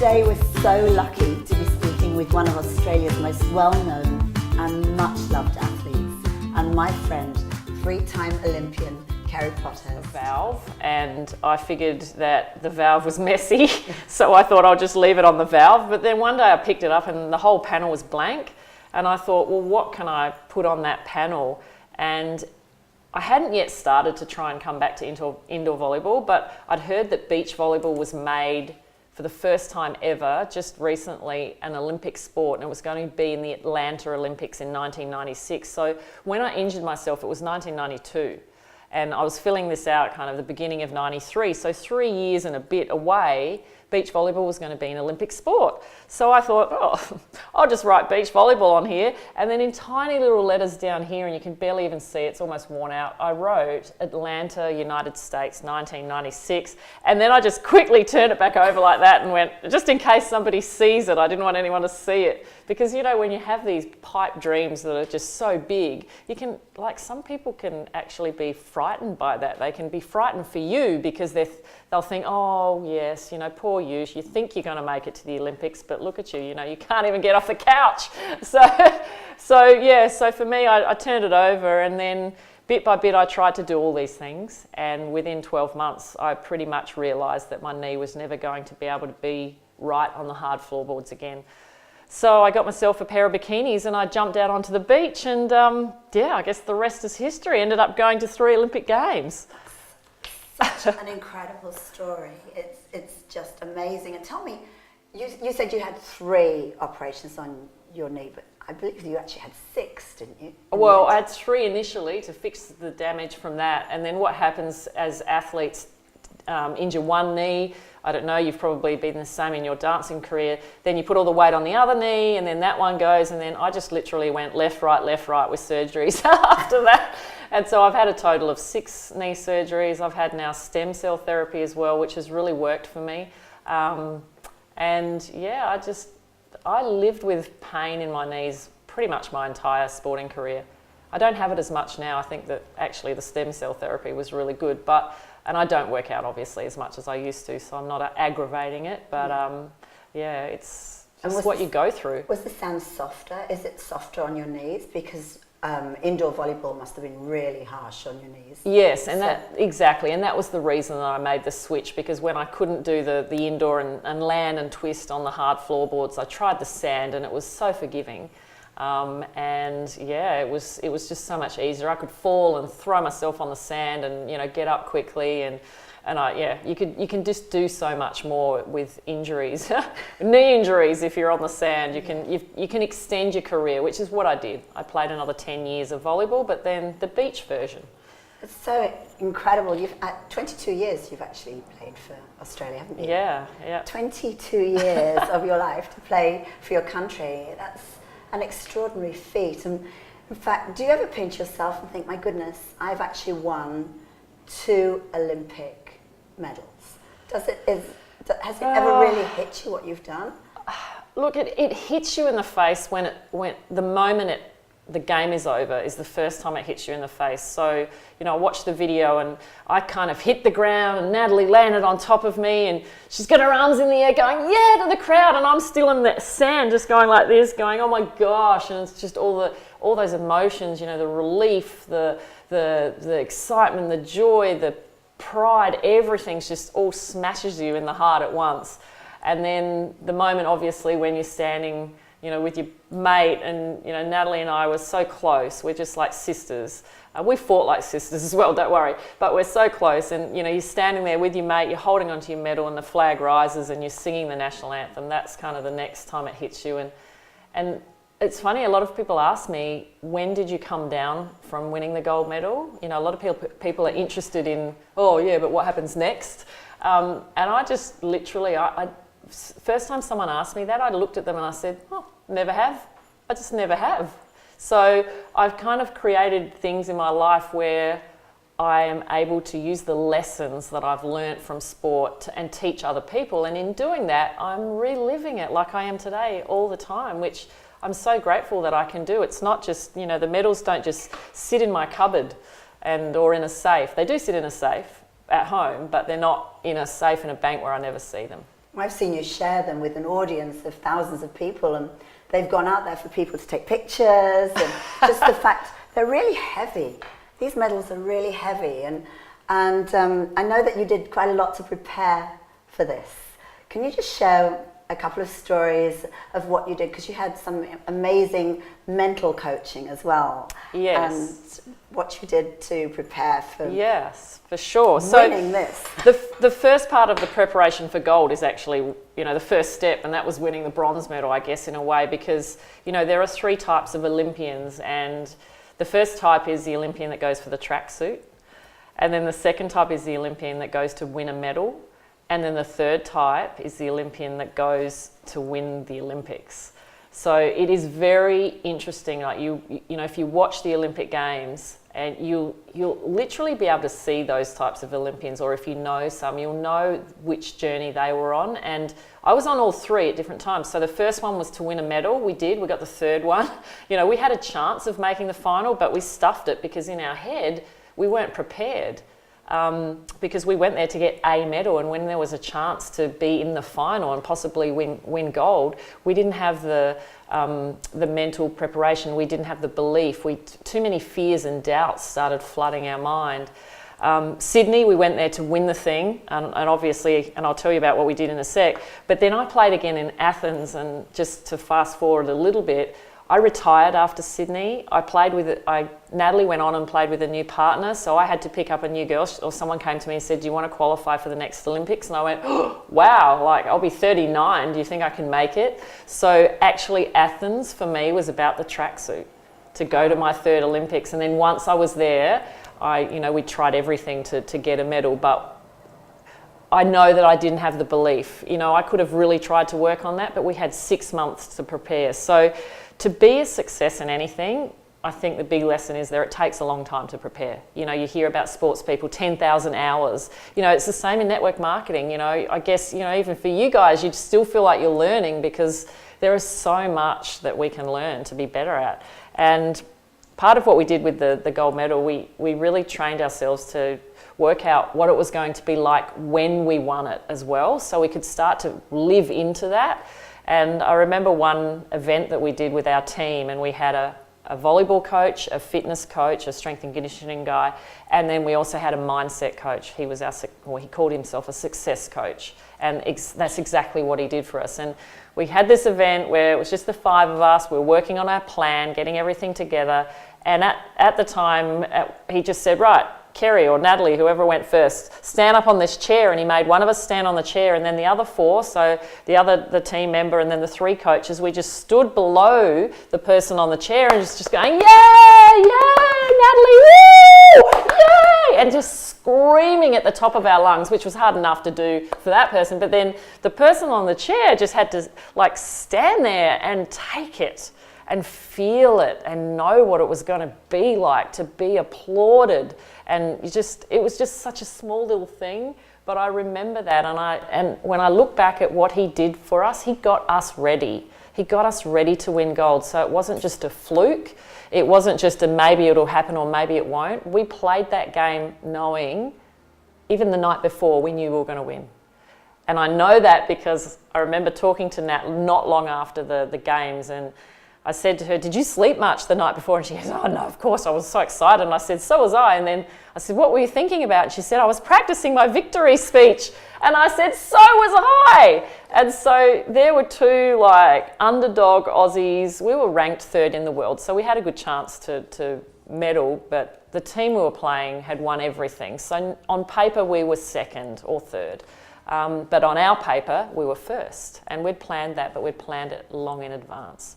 Today we're so lucky to be speaking with one of Australia's most well-known and much-loved athletes, and my friend, three-time Olympian, Kerri Pottharst. Valve, and I figured that the valve was messy, so I thought I'll just leave it on the valve. But then one day I picked it up and the whole panel was blank, and I thought, well, what can I put on that panel? And I hadn't yet started to try and come back to indoor volleyball, but I'd heard that beach volleyball was made for the first time ever, just recently, an Olympic sport, and it was going to be in the Atlanta Olympics in 1996. So when I injured myself, it was 1992. And I was filling this out kind of the beginning of 93. So 3 years and a bit away, beach volleyball was going to be an Olympic sport. So I thought, oh, I'll just write beach volleyball on here. And then in tiny little letters down here, and you can barely even see it, it's almost worn out, I wrote Atlanta, United States, 1996. And then I just quickly turned it back over like that and went, just in case somebody sees it, I didn't want anyone to see it. Because, you know, when you have these pipe dreams that are just so big, you can, like, some people can actually be frightened by that. They can be frightened for you because they'll think, oh, yes, you know, poor you think you're going to make it to the Olympics, but look at you, you know, you can't even get off the couch. So for me, I turned it over, and then bit by bit, I tried to do all these things. And within 12 months, I pretty much realised that my knee was never going to be able to be right on the hard floorboards again. So I got myself a pair of bikinis and I jumped out onto the beach, and I guess the rest is history. Ended up going to 3 Olympic Games. Such an incredible story. It's just amazing. And tell me, you said you had 3 operations on your knee, but I believe you actually had 6, didn't you? Well, I had 3 initially to fix the damage from that, and then what happens as athletes injure one knee, I don't know, you've probably been the same in your dancing career, then you put all the weight on the other knee, and then that one goes, and then I just literally went left, right with surgeries after that. And so I've had a total of 6 knee surgeries. I've had now stem cell therapy as well, which has really worked for me. And yeah, I lived with pain in my knees pretty much my entire sporting career. I don't have it as much now. I think that actually the stem cell therapy was really good, and I don't work out obviously as much as I used to, so I'm not aggravating it, but it's just what you go through. Was the sand softer? Is it softer on your knees? Because indoor volleyball must have been really harsh on your knees. Yes, and exactly, and that was the reason that I made the switch, because when I couldn't do the indoor and land and twist on the hard floorboards, I tried the sand, and it was so forgiving. And yeah, it was just so much easier. I could fall and throw myself on the sand and, you know, get up quickly, and you can just do so much more with injuries, knee injuries. If you're on the sand, you can extend your career, which is what I did. I played another 10 years of volleyball, but then the beach version. It's so incredible. At 22 years, you've actually played for Australia, haven't you? Yeah. 22 years of your life to play for your country. That's an extraordinary feat. And in fact, do you ever pinch yourself and think, my goodness, I've actually won 2 Olympic medals? Has it ever really hit you what you've done? Look, it hits you in the face when the moment the game is over is the first time it hits you in the face. So, you know, I watched the video and I kind of hit the ground and Natalie landed on top of me and she's got her arms in the air going, yeah, to the crowd, and I'm still in the sand just going like this, going, oh my gosh, and it's just all those emotions, you know, the relief, the excitement, the joy, the pride, everything's just all smashes you in the heart at once. And then the moment, obviously, when you're standing, you know, with your mate, and, you know, Natalie and I were so close. We're just like sisters. We fought like sisters as well, don't worry. But we're so close, and, you know, you're standing there with your mate, you're holding onto your medal, and the flag rises, and you're singing the national anthem. That's kind of the next time it hits you. And it's funny, a lot of people ask me, when did you come down from winning the gold medal? You know, a lot of people are interested in, oh yeah, but what happens next? And I just literally, first time someone asked me that, I looked at them and I said, oh, never have. I just never have. So I've kind of created things in my life where I am able to use the lessons that I've learnt from sport and teach other people. And in doing that, I'm reliving it like I am today all the time, which I'm so grateful that I can do. It's not just, you know, the medals don't just sit in my cupboard or in a safe. They do sit in a safe at home, but they're not in a safe in a bank where I never see them. I've seen you share them with an audience of thousands of people, and they've gone out there for people to take pictures, and just the fact they're really heavy. These medals are really heavy, and I know that you did quite a lot to prepare for this. Can you just share a couple of stories of what you did, because you had some amazing mental coaching as well? Yes. And what you did to prepare for Yes, for sure. winning this. The first part of the preparation for gold is actually, the first step, and that was winning the bronze medal, I guess, in a way, because, there are 3 types of Olympians, and the first type is the Olympian that goes for the tracksuit, and then the second type is the Olympian that goes to win a medal, and then the third type is the Olympian that goes to win the Olympics. So it is very interesting. Like if you watch the Olympic Games, and you'll literally be able to see those types of Olympians, or if you know some, you'll know which journey they were on. And I was on all 3 at different times. So the first one was to win a medal. We got the third one. We had a chance of making the final, but we stuffed it because in our head we weren't prepared. Because we went there to get a medal, and when there was a chance to be in the final and possibly win gold, we didn't have the mental preparation. We didn't have the belief. Too many fears and doubts started flooding our mind. Sydney, we went there to win the thing, and obviously, and I'll tell you about what we did in a sec. But then I played again in Athens, and just to fast forward a little bit, I retired after Sydney. Natalie went on and played with a new partner, so I had to pick up a new girl, or someone came to me and said, do you want to qualify for the next Olympics? And I went, oh, wow, I'll be 39, do you think I can make it? So actually Athens for me was about the tracksuit, to go to my 3rd Olympics. And then once I was there, we tried everything to get a medal, but I know that I didn't have the belief. I could have really tried to work on that, but we had 6 months to prepare. So to be a success in anything, I think the big lesson is it takes a long time to prepare. You hear about sports people, 10,000 hours. It's the same in network marketing. I guess, even for you guys, you still feel like you're learning, because there is so much that we can learn to be better at. And part of what we did with the gold medal, we really trained ourselves to work out what it was going to be like when we won it as well, so we could start to live into that. And I remember one event that we did with our team, and we had a volleyball coach, a fitness coach, a strength and conditioning guy, and then we also had a mindset coach. He was he called himself a success coach, and that's exactly what he did for us. And we had this event where it was just the 5 of us. We were working on our plan, getting everything together, and at the time, he just said, right, Kerri or Natalie, whoever went first, stand up on this chair, and he made one of us stand on the chair, and then the other 4, so the team member and then the 3 coaches, we just stood below the person on the chair and just going, yay, yay, Natalie, woo, yay, and just screaming at the top of our lungs, which was hard enough to do for that person, but then the person on the chair just had to stand there and take it and feel it and know what it was going to be like to be applauded. And it was just such a small little thing, but I remember that, and when I look back at what he did for us, he got us ready. He got us ready to win gold. So it wasn't just a fluke. It wasn't just a maybe it'll happen or maybe it won't. We played that game knowing, even the night before, we knew we were going to win. And I know that because I remember talking to Nat not long after the games, and I said to her, did you sleep much the night before? And she goes, oh no, of course, I was so excited. And I said, so was I. And then I said, what were you thinking about? And she said, I was practicing my victory speech. And I said, so was I. And so there were 2 underdog Aussies. We were ranked 3rd in the world, so we had a good chance to medal, but the team we were playing had won everything. So on paper, we were 2nd or 3rd. But on our paper, we were 1st. And we'd planned that, but we'd planned it long in advance.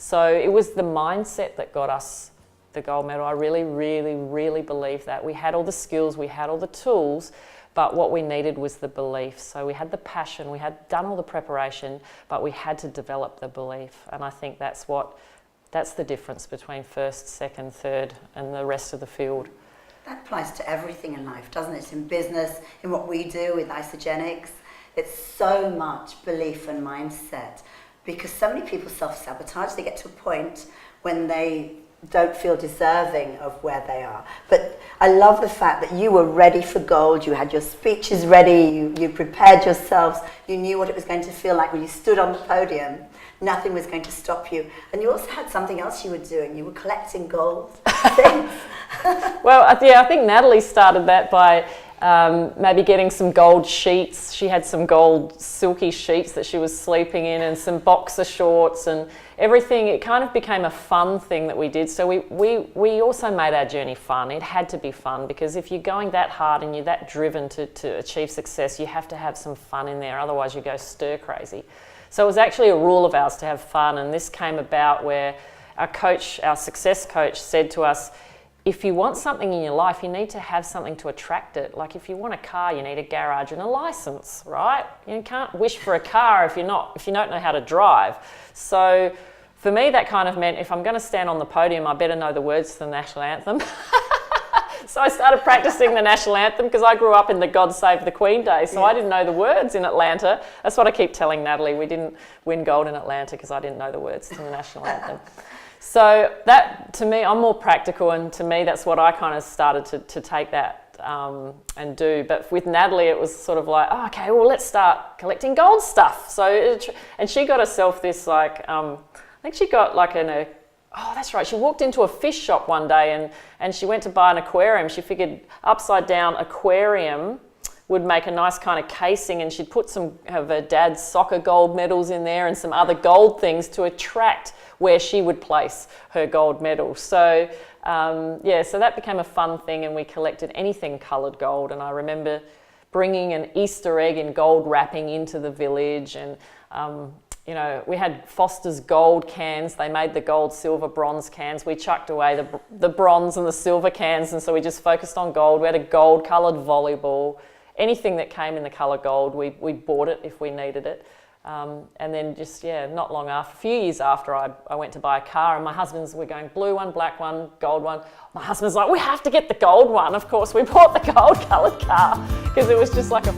So it was the mindset that got us the gold medal. I really, really, really believe that. We had all the skills, we had all the tools, but what we needed was the belief. So we had the passion, we had done all the preparation, but we had to develop the belief. And I think that's the difference between 1st, 2nd, 3rd, and the rest of the field. That applies to everything in life, doesn't it? In business, in what we do with Isagenix. It's so much belief and mindset. Because so many people self-sabotage. They get to a point when they don't feel deserving of where they are. But I love the fact that you were ready for gold, you had your speeches ready, you prepared yourselves, you knew what it was going to feel like when you stood on the podium. Nothing was going to stop you. And you also had something else you were doing. You were collecting gold things. Well, yeah, I think Natalie started that by maybe getting some gold sheets. She had some gold silky sheets that she was sleeping in, and some boxer shorts and everything. It kind of became a fun thing that we did. So we also made our journey fun. It had to be fun, because if you're going that hard and you're that driven to achieve success, you have to have some fun in there. Otherwise you go stir crazy. So it was actually a rule of ours to have fun, and this came about where our coach, our success coach, said to us, if you want something in your life, you need to have something to attract it. Like if you want a car, you need a garage and a license, right? You can't wish for a car if you don't know how to drive. So for me, that kind of meant if I'm going to stand on the podium, I better know the words to the national anthem. So I started practicing the national anthem, because I grew up in the God Save the Queen days, so I didn't know the words in Atlanta. That's what I keep telling Natalie. We didn't win gold in Atlanta because I didn't know the words to the national anthem. So that, to me, I'm more practical, and to me that's what I kind of started to take that and do. But with Natalie, it was sort of like, oh, okay, well, let's start collecting gold stuff. So, and she got herself this, like, I think she got like oh, that's right. She walked into a fish shop one day and she went to buy an aquarium. She figured upside down aquarium would make a nice kind of casing, and she'd put some of her dad's soccer gold medals in there and some other gold things to attract where she would place her gold medal. So so that became a fun thing, and we collected anything coloured gold. And I remember bringing an Easter egg in gold wrapping into the village, and we had Foster's gold cans. They made the gold, silver, bronze cans. We chucked away the bronze and the silver cans, and so we just focused on gold. We had a gold-coloured volleyball. Anything that came in the colour gold, we bought it if we needed it. And then just, not long after, a few years after, I went to buy a car, and my husband's, we're going blue one, black one, gold one. My husband's like, we have to get the gold one. Of course, we bought the gold-coloured car because it was just like a